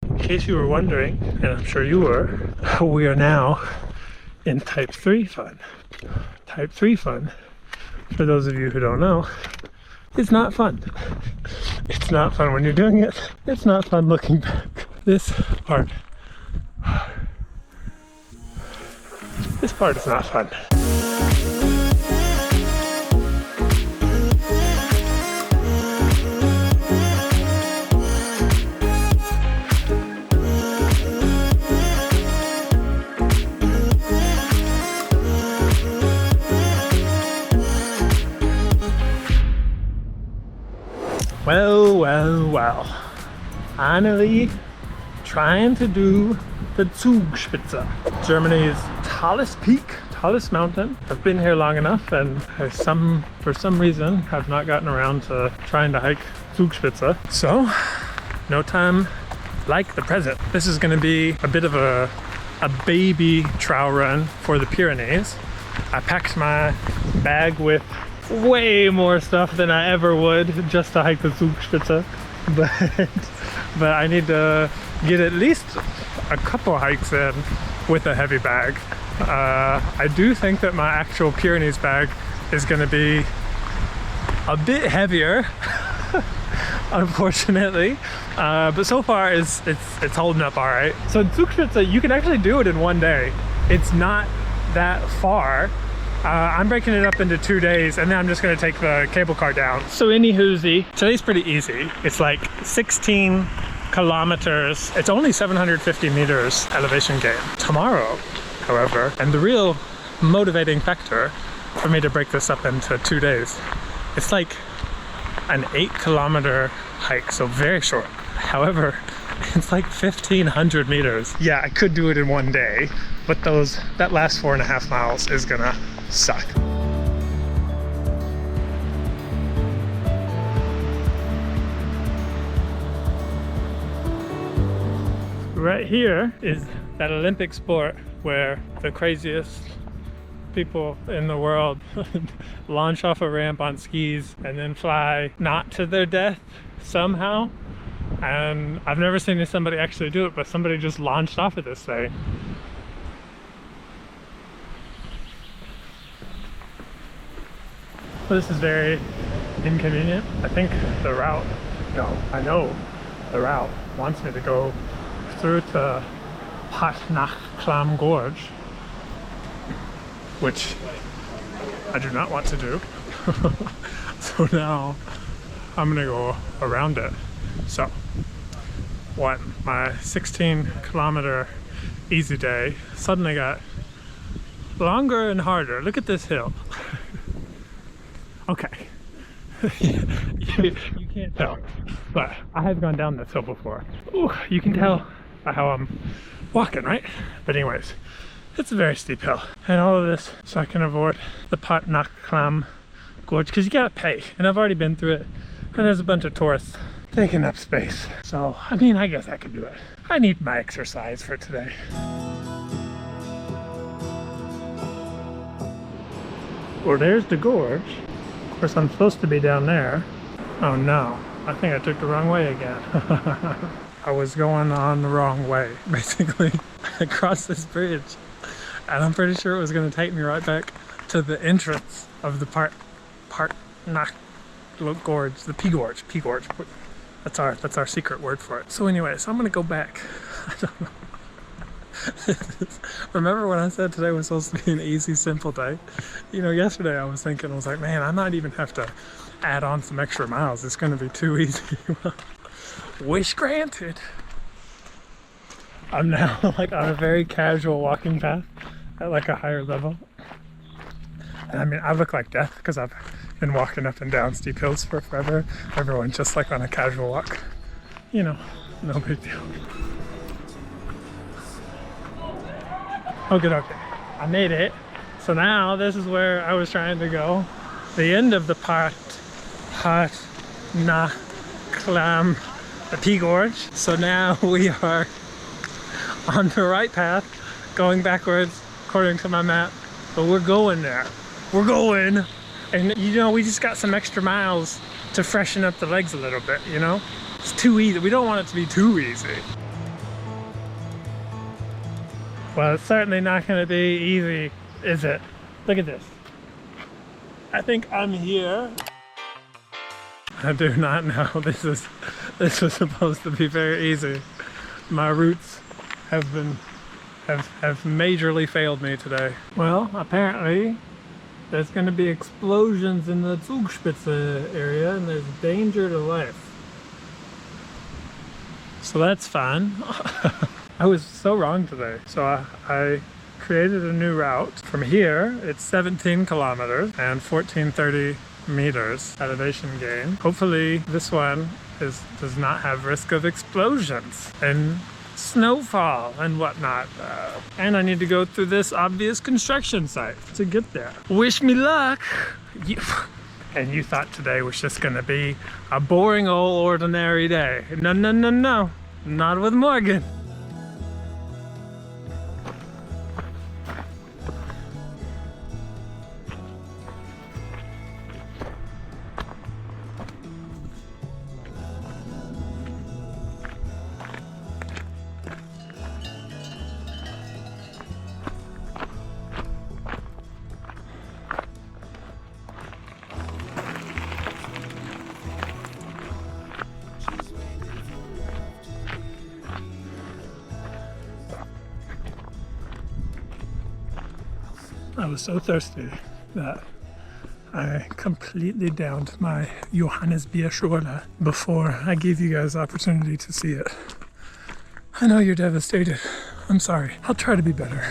In case you were wondering, and I'm sure you were, we are now in Type 3 fun. Type 3 fun, for those of you who don't know, it's not fun. It's not fun when you're doing it. It's not fun looking back. This part is not fun. Well. Finally trying to do the Zugspitze, Germany's tallest peak, tallest mountain. I've been here long enough and for some reason have not gotten around to trying to hike Zugspitze. So no time like the present. This is going to be a bit of a baby trail run for the Pyrenees. I packed my bag with way more stuff than I ever would just to hike the Zugspitze, but I need to get at least a couple hikes in with a heavy bag. I do think that my actual Pyrenees bag is going to be a bit heavier, unfortunately, but so far it's holding up all right. So Zugspitze, you can actually do it in one day. It's not that far. I'm breaking it up into 2 days, and then I'm just going to take the cable car down. So anywhoozy, today's pretty easy. It's like 16 kilometers. It's only 750 meters elevation gain. Tomorrow, however, and the real motivating factor for me to break this up into 2 days, it's like an 8-kilometer hike, so very short. However, it's like 1,500 meters. Yeah, I could do it in one day, but that last 4.5 miles is gonna suck. Right here is that Olympic sport where the craziest people in the world launch off a ramp on skis and then fly not to their death somehow. And I've never seen somebody actually do it, but somebody just launched off of this thing. Well, this is very inconvenient. I think the route, I know the route wants me to go through to Pyrenees Gorge, which I do not want to do. So now I'm gonna go around it. So my 16-kilometer easy day suddenly got longer and harder. Look at this hill. Okay. you can't tell, but I have gone down this hill before. Ooh, you can tell by how I'm walking, right? But anyways, it's a very steep hill, and all of this so I can avoid the Pyrenees Gorge, because you gotta pay, and I've already been through it, and there's a bunch of tourists taking up space. So I mean, I guess I could do it. I need my exercise for today. Well, there's the gorge. Of course, I'm supposed to be down there. Oh no, I think I took the wrong way again. I was going on the wrong way, basically, across this bridge. And I'm pretty sure it was going to take me right back to the entrance of the Pyrenees Gorge, the P Gorge. That's our secret word for it. So anyways, I'm going to go back. I don't know. Remember when I said today was supposed to be an easy, simple day? You know, yesterday I was like, man, I might even have to add on some extra miles. It's going to be too easy. Wish granted. I'm now like on a very casual walking path at like a higher level. And I mean, I look like death because I've been walking up and down steep hills for forever. Everyone's just like on a casual walk. You know, no big deal. Okay, I made it. So now this is where I was trying to go. The end of the Pyrenees, the P Gorge. So now we are on the right path, going backwards according to my map. But we're going there. We're going. And you know, we just got some extra miles to freshen up the legs a little bit, you know? It's too easy. We don't want it to be too easy. Well, it's certainly not going to be easy, is it? Look at this. I think I'm here. I do not know. This was supposed to be very easy. My routes have majorly failed me today. Well, apparently there's going to be explosions in the Zugspitze area and there's danger to life. So that's fun. I was so wrong today. So I created a new route. From here, it's 17 kilometers and 1430 meters elevation gain. Hopefully this one does not have risk of explosions and snowfall and whatnot. And I need to go through this obvious construction site to get there. Wish me luck. And you thought today was just gonna be a boring old ordinary day. No, no, no, no. Not with Morgan. I was so thirsty that I completely downed my Johannisbeerschorle before I gave you guys the opportunity to see it. I know you're devastated. I'm sorry. I'll try to be better.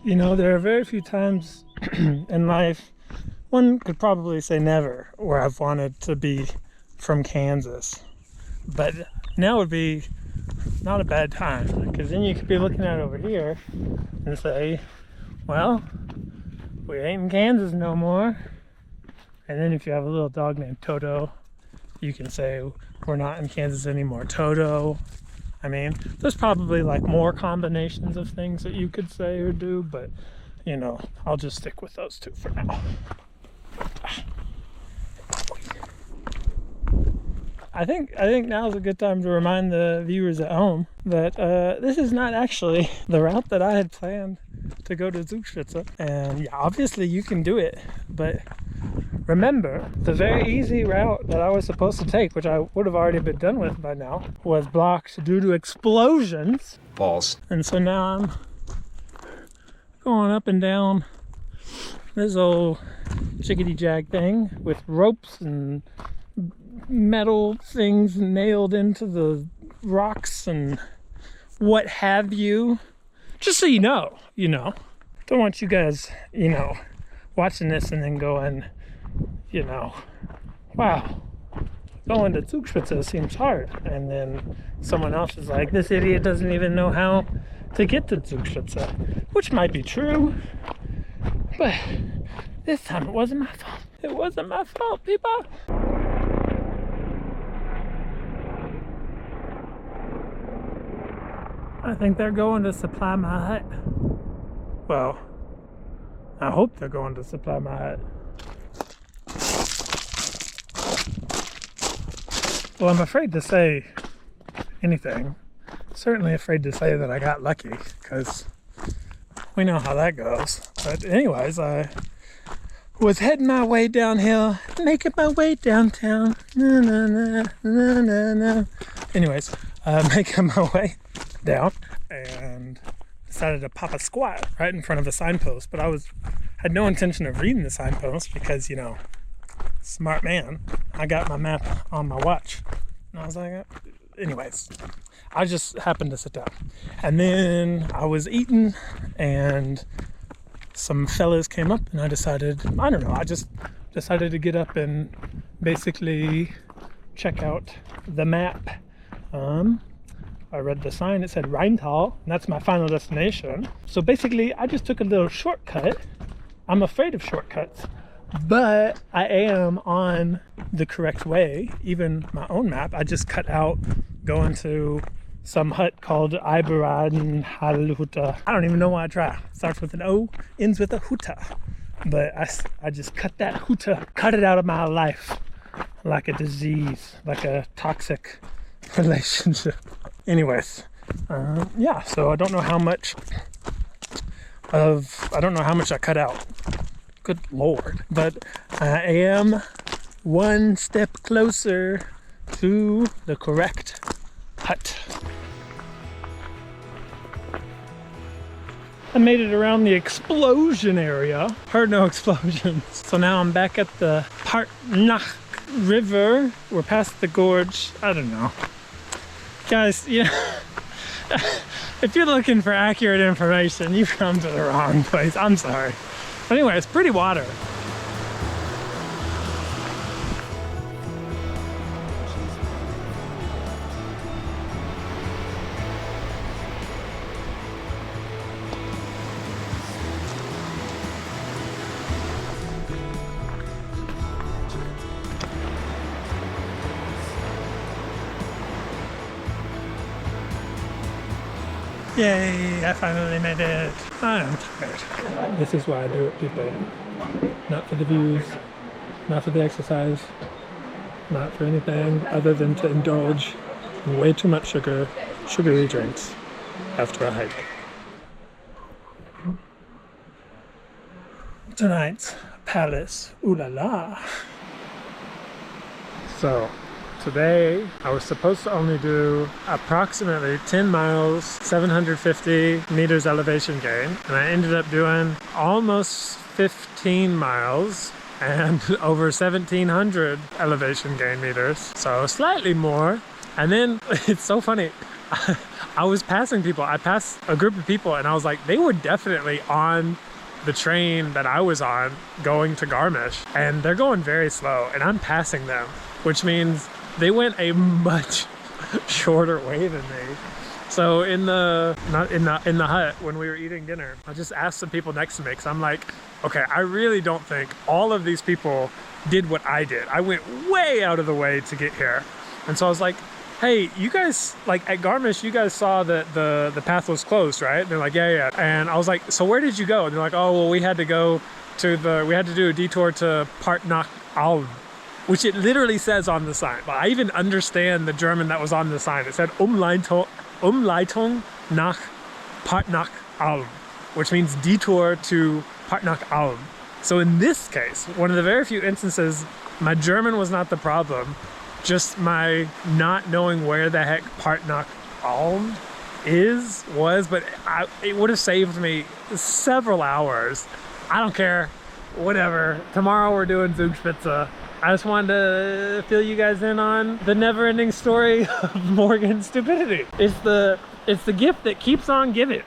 You know, there are very few times in life, one could probably say never, where I've wanted to be from Kansas. But now would be not a bad time, because then you could be looking at it over here and say, well, we ain't in Kansas no more. And then if you have a little dog named Toto, you can say, we're not in Kansas anymore, Toto. I mean, there's probably like more combinations of things that you could say or do, but you know, I'll just stick with those two for now. I think now's a good time to remind the viewers at home that this is not actually the route that I had planned to go to Zugspitze. And yeah, obviously you can do it, but remember, the very easy route that I was supposed to take, which I would have already been done with by now, was blocked due to explosions. Balls. And so now I'm going up and down this old chickadee jag thing with ropes and metal things nailed into the rocks and what have you. Just so you know. Don't want you guys, watching this and then going, wow, going to Zugspitze seems hard. And then someone else is like, this idiot doesn't even know how to get to Zugspitze, which might be true. But this time it wasn't my fault. It wasn't my fault, people. I think they're going to supply my hut. Well, I hope they're going to supply my hut. Well, I'm afraid to say anything. Certainly afraid to say that I got lucky, because we know how that goes. But anyways, I was heading my way downhill, making my way downtown. Na, na, na, na, na, na. Anyways, making my way down and decided to pop a squat right in front of a signpost. But I had no intention of reading the signpost because, smart man. I got my map on my watch. And I was like, anyways, I just happened to sit down. And then I was eating and some fellas came up and I just decided to get up and basically check out the map. I read the sign, it said Rheintal, and that's my final destination. So basically, I just took a little shortcut. I'm afraid of shortcuts, but I am on the correct way. Even my own map, I just cut out going to some hut called Rheintal. I don't even know why I try. Starts with an O, ends with a huta. But I just cut that huta, cut it out of my life like a disease, like a toxic relationship. Anyways, yeah, so I don't know how much I cut out. Good Lord. But I am one step closer to the correct hut. I made it around the explosion area. Heard no explosions. So now I'm back at the Pyrenees River. We're past the gorge. I don't know. Guys, if you're looking for accurate information, you've come to the wrong place. I'm sorry. But anyway, it's pretty water. Yay, I finally made it. I'm tired. This is why I do it, people. Not for the views, not for the exercise, not for anything other than to indulge in way too much sugary drinks after a hike. Tonight's palace, ooh la la. So, today, I was supposed to only do approximately 10 miles, 750 meters elevation gain, and I ended up doing almost 15 miles and over 1,700 elevation gain meters, so slightly more. And then, it's so funny, I was passing people. I passed a group of people and I was like, they were definitely on the train that I was on going to Garmisch, and they're going very slow, and I'm passing them, which means they went a much shorter way than me. So in the hut when we were eating dinner, I just asked some people next to me, because I'm like, okay, I really don't think all of these people did what I did. I went way out of the way to get here. And so I was like, hey, you guys, like at Garmisch, you guys saw that the path was closed, right? And they're like, yeah. And I was like, so where did you go? And they're like, oh, well, we had to do a detour to Rheintal, which it literally says on the sign. But I even understand the German that was on the sign. It said Umleitung nach Rheintal, which means detour to Rheintal. So in this case, one of the very few instances, my German was not the problem, just my not knowing where the heck Rheintal was, but it would have saved me several hours. I don't care, whatever. Tomorrow we're doing Zugspitze. I just wanted to fill you guys in on the never-ending story of Morgan's stupidity. It's the gift that keeps on giving.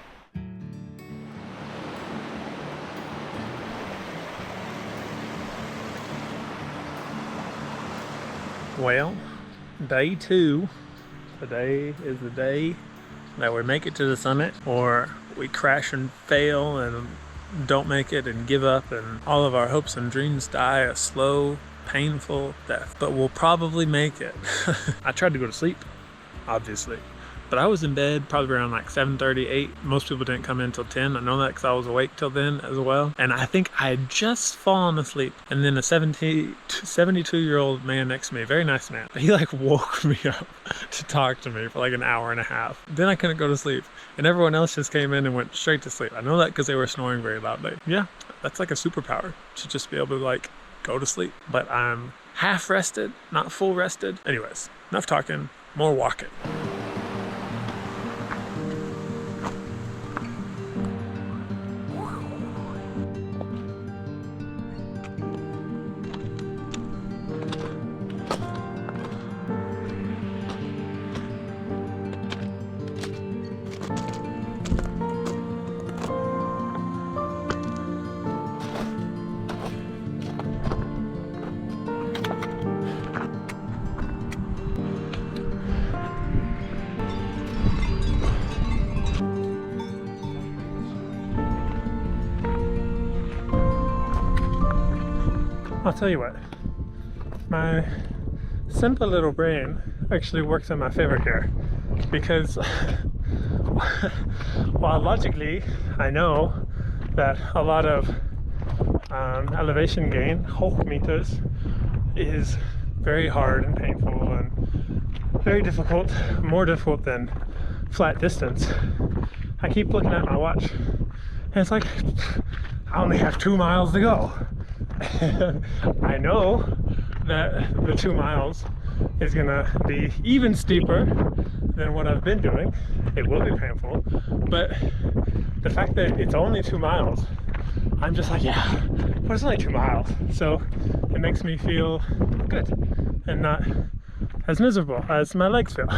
Well, day 2. Today is the day that we make it to the summit, or we crash and fail and don't make it and give up, and all of our hopes and dreams die a slow, painful death. But we'll probably make it. I tried to go to sleep, obviously, but I was in bed probably around like 7:30, 8. Most people didn't come in till 10. I know that because I was awake till then as well. And I think I had just fallen asleep. And then a 72-year-old man next to me, very nice man, he like woke me up to talk to me for like an hour and a half. Then I couldn't go to sleep. And everyone else just came in and went straight to sleep. I know that because they were snoring very loudly. Yeah, that's like a superpower, to just be able to like go to sleep. But I'm half rested, not full rested. Anyways, enough talking, more walking. I'll tell you what, my simple little brain actually works in my favor here, because while logically I know that a lot of elevation gain, Hochmeters, is very hard and painful and very difficult, more difficult than flat distance, I keep looking at my watch and it's like, I only have 2 miles to go. I know that the 2 miles is gonna be even steeper than what I've been doing. It will be painful, but the fact that it's only 2 miles, I'm just like, yeah, but it's only 2 miles. So it makes me feel good and not as miserable as my legs feel.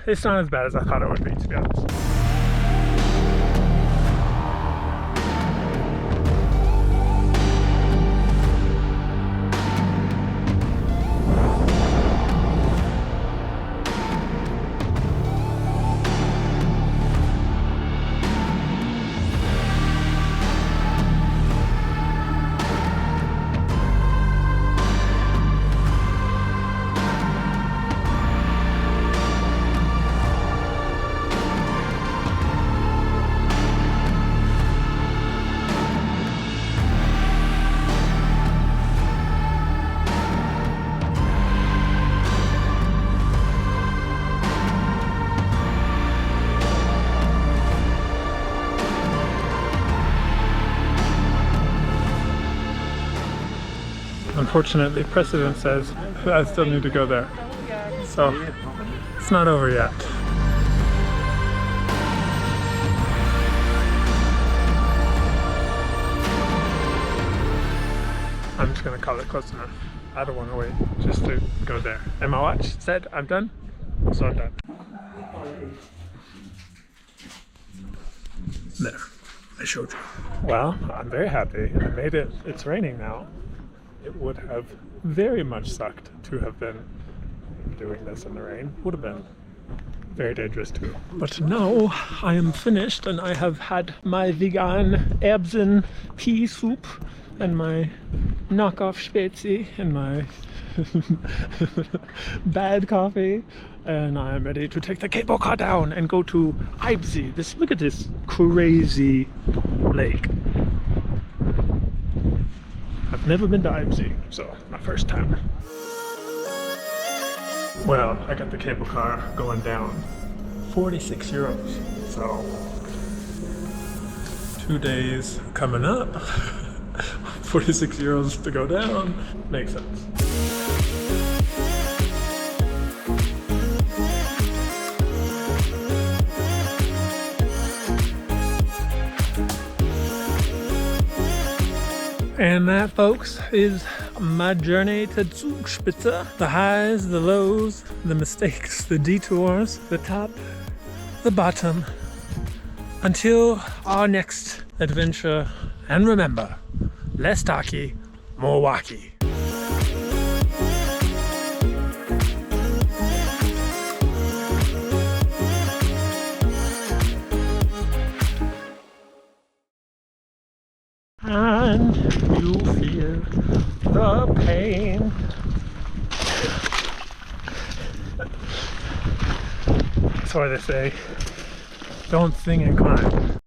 It's not as bad as I thought it would be, to be honest. Unfortunately, precedent says I still need to go there, so it's not over yet. I'm just gonna call it close enough. I don't want to wait just to go there. And my watch said I'm done, so I'm done. There, I showed you. Well, I'm very happy. I made it. It's raining now. It would have very much sucked to have been doing this in the rain. Would have been very dangerous too. But now I am finished and I have had my vegan Erbsen pea soup and my knockoff Spezi and my bad coffee, and I am ready to take the cable car down and go to Eibsee. Look at this crazy lake. I've never been to Eibsee, so my first time. Well, I got the cable car going down. 46 euros. So 2 days coming up. 46 euros to go down. Makes sense. And that, folks, is my journey to Zugspitze. The highs, the lows, the mistakes, the detours, the top, the bottom, until our next adventure. And remember, less talky, more walky. And you feel the pain. That's why they say, don't sing and climb.